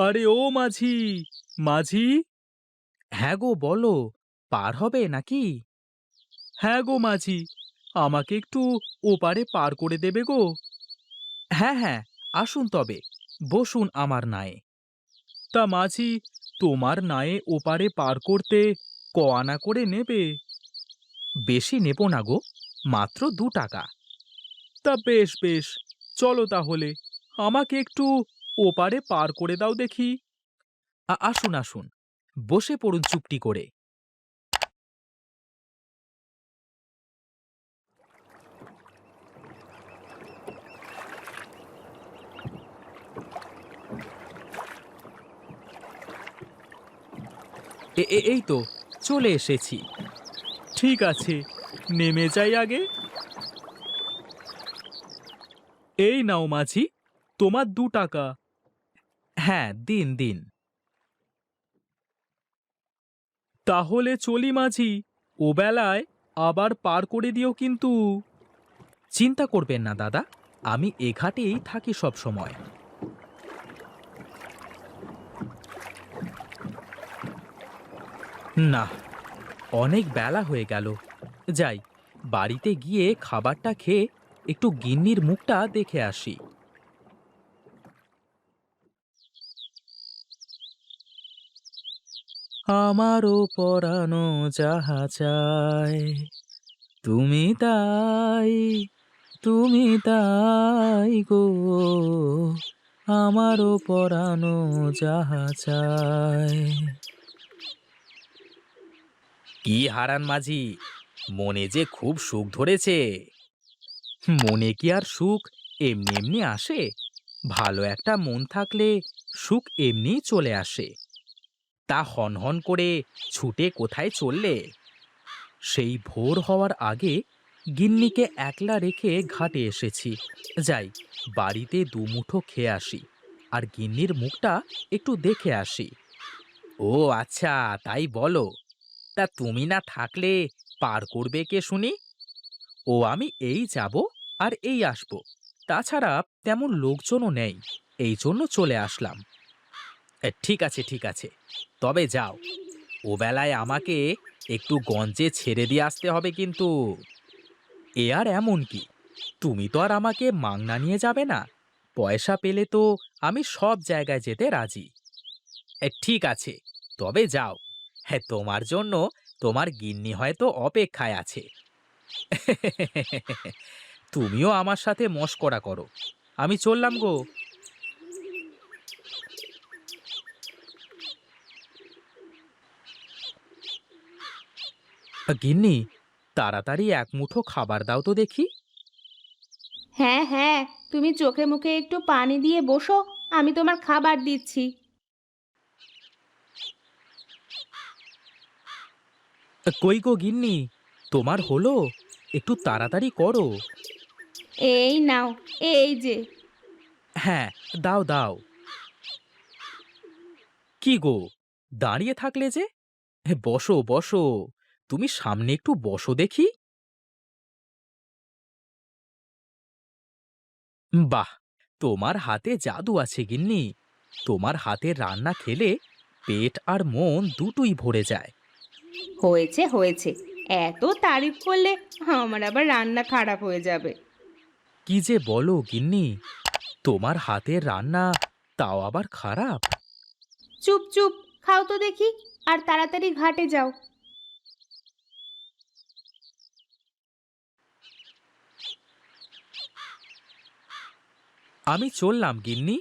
আরে ও মাঝি, মাঝি। হ্যাঁ গো, বলো। পার হবে নাকি? হ্যাঁ গো মাঝি, আমাকে একটু ওপারে পার করে দেবে গো। হ্যাঁ হ্যাঁ, আসুন তবে, বসুন আমার নায়ে। তা মাঝি, তোমার নায়ে ওপারে পার করতে ক আনা করে নেবে? বেশি নেব না গো, মাত্র 2 টাকা। তা বেশ বেশ, চলো তাহলে, আমাকে একটু ওপারে পার করে দাও দেখি। আসুন আসুন, বসে পড়ুন চুপটি করে। এই তো চলে এসেছি। ঠিক আছে, নেমে যাই আগে। এই নাও মাঝি, তোমার 2 টাকা। হ্যাঁ, দিন দিন। তাহলে চলি মাঝি, ও বেলায় আবার পার করে দিও কিন্তু। চিন্তা করবেন না দাদা, আমি এ ঘাটেই থাকি সব সময়। না, অনেক বেলা হয়ে গেল। যাই, বাড়িতে গিয়ে খাবারটা খেয়ে একটু গিন্নির মুখটা দেখে আসি। আমারও পরানো যাহা চায়, তুমি তাই, তুমি তাই গো, আমারও পরানো যাহা চায়। কি হারান মাঝি, মনে যে খুব সুখ ধরেছে। মনে কি আর সুখ এমনি এমনি আসে? ভালো একটা মন থাকলে সুখ এমনিই চলে আসে। তা হনহন করে ছুটে কোথায় চললে? সেই ভোর হওয়ার আগে গিন্নিকে একলা রেখে ঘাটে এসেছি। যাই, বাড়িতে দুমুঠো খেয়ে আসি, আর গিন্নির মুখটা একটু দেখে আসি। ও আচ্ছা, তাই বলো। তা তুমি না থাকলে পার করবে কে শুনি? ও আমি এই যাব আর এই আসব, তাছাড়া তেমন লোকজনও নেই, এই জন্য চলে আসলাম। ঠিক আছে ঠিক আছে, তবে যাও, ও বেলায় আমাকে একটু গঞ্জে ছেড়ে দিয়ে আসতে হবে কিন্তু। এ আর এমন কি, তুমি তো আর আমাকে মাংনা নিয়ে যাবে না। পয়সা পেলে তো আমি সব জায়গায় যেতে রাজি। ঠিক আছে, তবে যাও। হ্যাঁ, তোমার জন্য তোমার গিন্নি হয়তো অপেক্ষায় আছে। তুমিও আমার সাথে মশকরা করো, আমি চললাম গো। গিন্নি, তাড়াতাড়ি এক মুঠো খাবার দাও তো দেখি। হ্যাঁ হ্যাঁ, তুমি চোখে মুখে একটু পানি দিয়ে বসো, আমি তোমার খাবার দিচ্ছি। কই গো গিন্নি, তোমার হলো? একটু তাড়াতাড়ি করো। এই নাও, এই যে। হ্যাঁ, দাও দাও। কি গো, দাঁড়িয়ে থাকলে যে? বসো বসো, তুমি সামনে একটু বসো দেখি। বাহ, তোমার হাতে জাদু আছে গিন্নি। তোমার হাতের রান্না খেলে পেট আর মন দুটোই ভরে যায়। হয়েছে হয়েছে, এত তারিফ করলে আমার আবার রান্না খারাপ হয়ে যাবে। কি যে বলো গিন্নি, তোমার হাতের রান্না, তাও আবার খারাপ? চুপ চুপ, খাও তো দেখি, আর তাড়াতাড়ি ঘাটে যাও। আমি চললাম গিন্নি।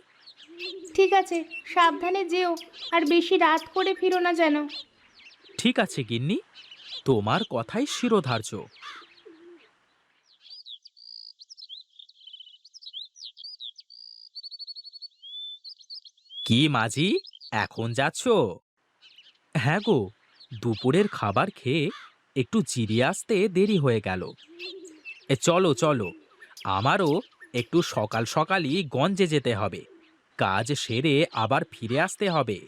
ঠিক আছে, সাবধানে যেও, আর বেশি রাত করে ফিরো না যেন। ঠিক আছে গিন্নি, তোমার কথাই শিরোধার্য। কি মাঝি, এখন যাচ্ছ? হ্যাঁ গো, দুপুরের খাবার খেয়ে একটু জিরিয়ে আসতে দেরি হয়ে গেল। চলো চলো, আমারও একটু সকাল সকালই গঞ্জে যেতে হবে, কাজ সেরে আবার ফিরে আসতে হবে।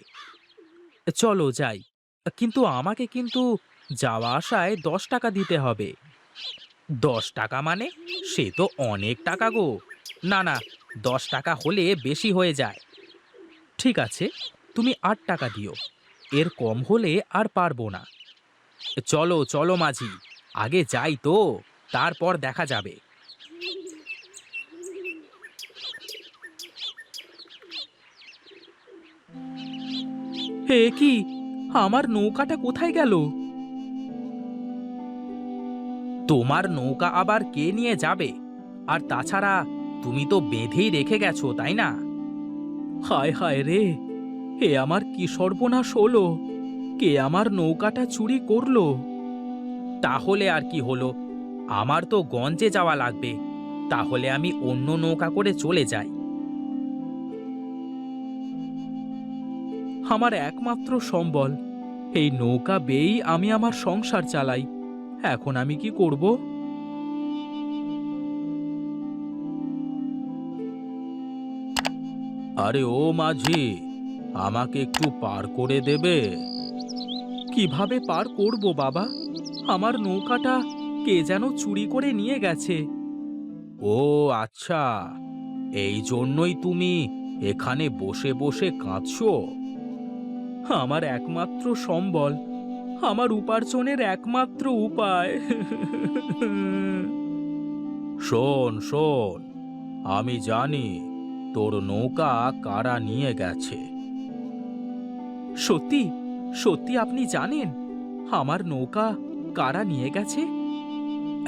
চলো যাই, কিন্তু আমাকে কিন্তু যাওয়া আসায় 10 টাকা দিতে হবে। 10 টাকা মানে? সে তো অনেক টাকা গো। না না, 10 টাকা হলে বেশি হয়ে যায়। ঠিক আছে, তুমি 8 টাকা দিও। এর কম হলে আর পারবো না। চলো চলো মাঝি, আগে যাই তো, তারপর দেখা যাবে। হে কি, আমার নৌকাটা কোথায় গেল? তোমার নৌকা আবার কে নিয়ে যাবে? আর তাছাড়া তুমি তো বেঁধেই রেখে গেছো, তাই না? হায় হায় রে, এ আমার কি সর্বনাশ হলো! কে আমার নৌকাটা চুরি করলো? তাহলে আর কি হলো, আমার তো গঞ্জে যাওয়া লাগবে। তাহলে আমি অন্য নৌকা করে চলে যাই। আমার একমাত্র সম্বল, এই নৌকা বেয়েই আমি আমার সংসার চালাই। এখন আমি কি করব? আরে ও মাঝি, আমাকে একটু পার করে দেবে? কিভাবে পার করব বাবা? আমার নৌকাটা কে যেন চুরি করে নিয়ে গেছে। ও আচ্ছা, এই জন্যই তুমি এখানে বসে বসে কাঁদছো? আমার একমাত্র সম্বল, আমার উপার্জনের একমাত্র উপায়। শোন শোন, আমি জানি তোর নৌকা কারা নিয়ে গেছে। সত্যি? সত্যি আপনি জানেন আমার নৌকা কারা নিয়ে গেছে?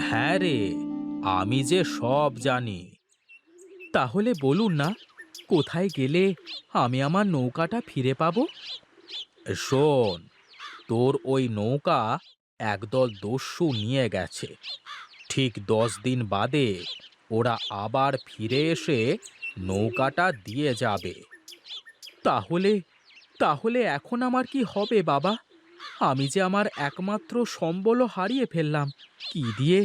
হ্যাঁ রে, আমি যে সব জানি। তাহলে বলুন না, কোথায় গেলে আমি আমার নৌকাটা ফিরে পাবো? শোন, তোর ওই নৌকা একদল দস্যু নিয়ে গেছে। ঠিক 10 দিন বাদে ওরা আবার ফিরে এসে নৌকাটা দিয়ে যাবে। তাহলে তাহলে এখন আমার কি হবে বাবা? আমি যে আমার একমাত্র সম্বলও হারিয়ে ফেললাম। কি দিয়ে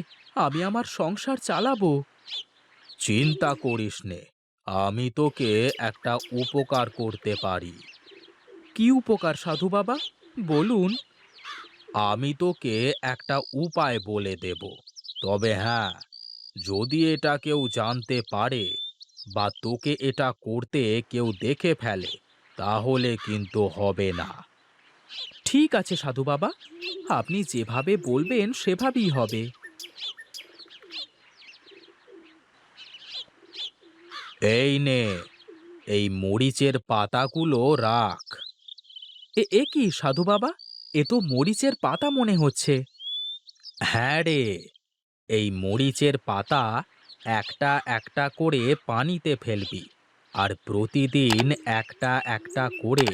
আমি আমার সংসার চালাবো? চিন্তা করিস নে, আমি তোকে একটা উপকার করতে পারি। কি উপকার সাধু বাবা, বলুন। আমি তোকে একটা উপায় বলে দেব। তবে হ্যাঁ, যদি এটা কেউ জানতে পারে বা তোকে এটা করতে কেউ দেখে ফেলে, তাহলে কিন্তু হবে না। ঠিক আছে সাধু বাবা, আপনি যেভাবে বলবেন সেভাবেই হবে। এই নে, এই মরিচের পাতাগুলো রাখ। এ কি সাধু বাবা, এ তো মরিচের পাতা মনে হচ্ছে। হ্যাঁ রে, এই মরিচের পাতা একটা একটা করে পানিতে ফেলবি, আর প্রতিদিন একটা একটা করে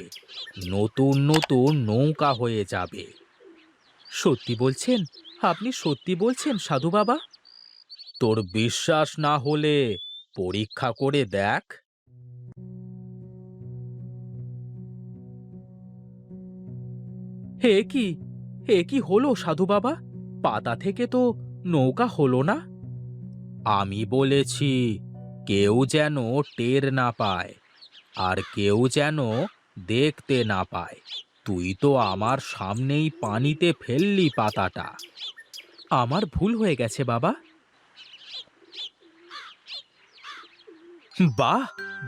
নতুন নতুন নৌকা হয়ে যাবে। সত্যি বলছেন? আপনি সত্যি বলছেন সাধু বাবা? তোর বিশ্বাস না হলে পরীক্ষা করে দেখ। হে কি, এ কি হলো সাধু বাবা? পাতা থেকে তো নৌকা হলো না। আমি বলেছি কেউ যেন টের না পায়, আর কেউ যেন দেখতে না পায়। তুই তো আমার সামনেই পানিতে ফেললি পাতাটা। আমার ভুল হয়ে গেছে বাবা। বাহ,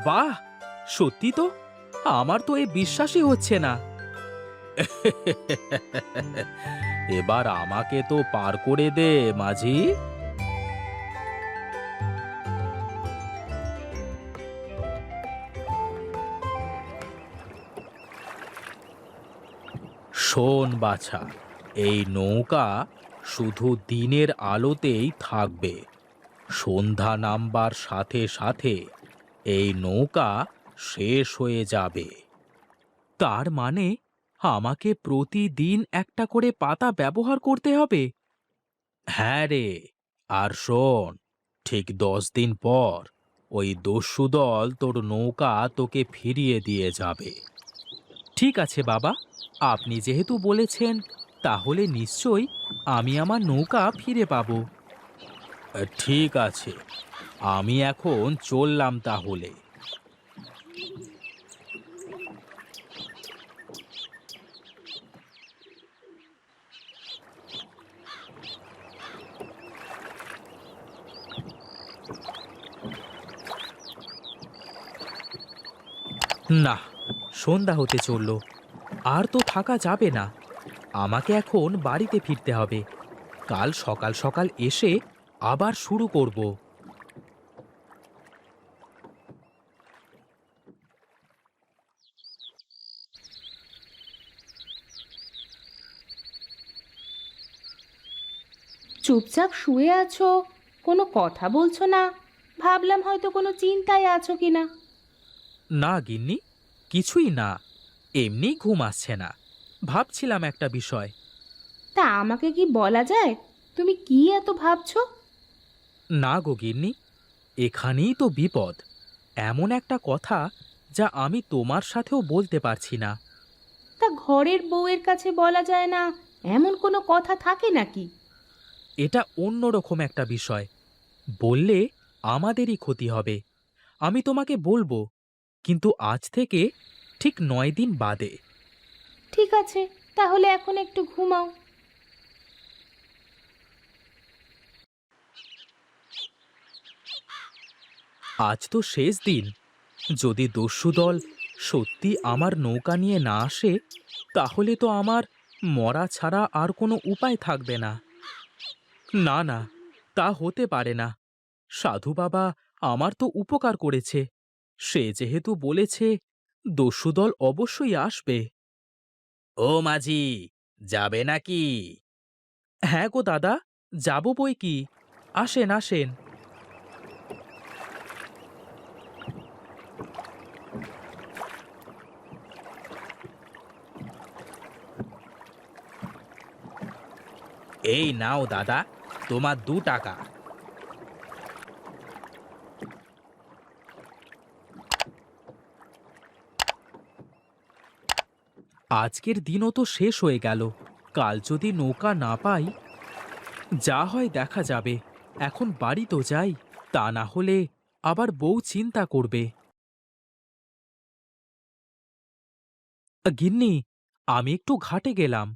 বাহ, সত্যি তো! আমার তো এ বিশ্বাসই হচ্ছে না। এবার আমাকে তো পার করে দে মাঝি। শোন বাছা, এই নৌকা শুধু দিনের আলোতেই থাকবে। সন্ধ্যা নামবার সাথে সাথে এই নৌকা শেষ হয়ে যাবে। তার মানে আমাকে প্রতিদিন একটা করে পাতা ব্যবহার করতে হবে? হ্যাঁ রে, আর শোন, ঠিক 10 দিন পর ওই দস্যু দল তোর নৌকা তোকে ফিরিয়ে দিয়ে যাবে। ঠিক আছে বাবা, আপনি যেহেতু বলেছেন, তাহলে নিশ্চয়ই আমি আমার নৌকা ফিরে পাবো। ঠিক আছে, আমি এখন চললাম তাহলে। না, সন্ধ্যা হতে চলল, আর তো থাকা যাবে না। আমাকে এখন বাড়িতে ফিরতে হবে। কাল সকাল সকাল এসে আবার শুরু করব। চুপচাপ শুয়ে আছো, কোনো কথা বলছো না। ভাবলাম হয়তো কোনো চিন্তায় আছো কিনা। না গিন্নি, কিছুই না, এমনি ঘুম আসছে না। ভাবছিলাম একটা বিষয়। তা আমাকে কি বলা যায়, তুমি কি এত ভাবছো? না গো গিন্নি, এখানেই তো বিপদ। এমন একটা কথা যা আমি তোমার সাথেও বলতে পারছি না। তা ঘরের বউয়ের কাছে বলা যায় না, এমন কোনো কথা থাকে নাকি? এটা অন্যরকম একটা বিষয়। বললে আমাদেরই ক্ষতি হবে। আমি তোমাকে বলবো, কিন্তু আজ থেকে ঠিক 9 দিন বাদে। ঠিক আছে, তাহলে এখন একটু ঘুমাও। আজ তো শেষ দিন। যদি দস্যু দল সত্যি আমার নৌকা নিয়ে না আসে, তাহলে তো আমার মরা ছাড়া আর কোনো উপায় থাকবে না। না না, তা হতে পারে না। সাধু বাবা আমার তো উপকার করেছে। সে যেহেতু বলেছে, দস্যু দল অবশ্যই আসবে। ও মাঝি, যাবে নাকি? হ্যাঁ গো দাদা, যাব বই কি। আসেন আসেন। এই নাও দাদা, তোমার 2 টাকা। আজকের দিনও তো শেষ হয়ে গেল। কাল যদি নৌকা না পাই, যা হয় দেখা যাবে। এখন বাড়ি তো যাই, তা না হলে আবার বউ চিন্তা করবে। গিন্নি, আমি একটু ঘাটে গেলাম।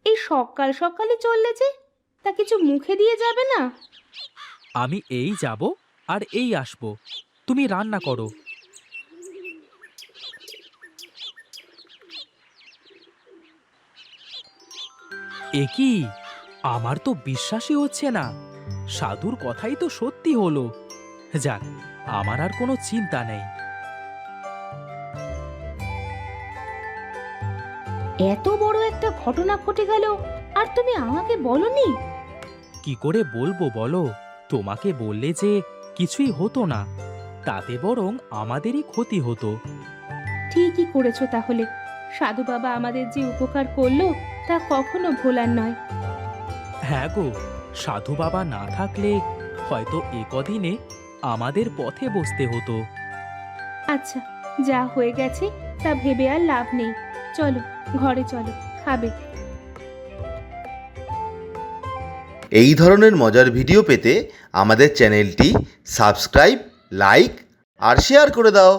এই সকাল সকালই চললে যে, তা কিছু মুখে দিয়ে যাবে না? আমি এই যাব আর এই আসব। তুমি রান্না করো। এ কি, আমার তো বিশ্বাসই হচ্ছে না। সাধুর কথাই তো সত্যি হলো। যাক, আমার আর কোনো চিন্তা নেই। এত বড় একটা ঘটনা ঘটে গেল, আর তুমি আমাকে বলনি? কি করে বলবো বলো? তোমাকে বললে যে কিছুই হতো না, তাতে বরং আমাদেরই ক্ষতি হতো। ঠিকই করেছো তাহলে। সাধু বাবা আমাদের যে উপকার করলো, তা কখনো ভোলার নয়। হ্যাঁ গো, সাধু বাবা না থাকলে হয়তো এ কদিনে আমাদের পথে বসতে হতো। আচ্ছা, যা হয়ে গেছে তা ভেবে আর লাভ নেই। চলো, ঘরে চলো, খাবে। এই ধরনের মজার ভিডিও পেতে আমাদের চ্যানেলটি সাবস্ক্রাইব, লাইক আর শেয়ার করে দাও।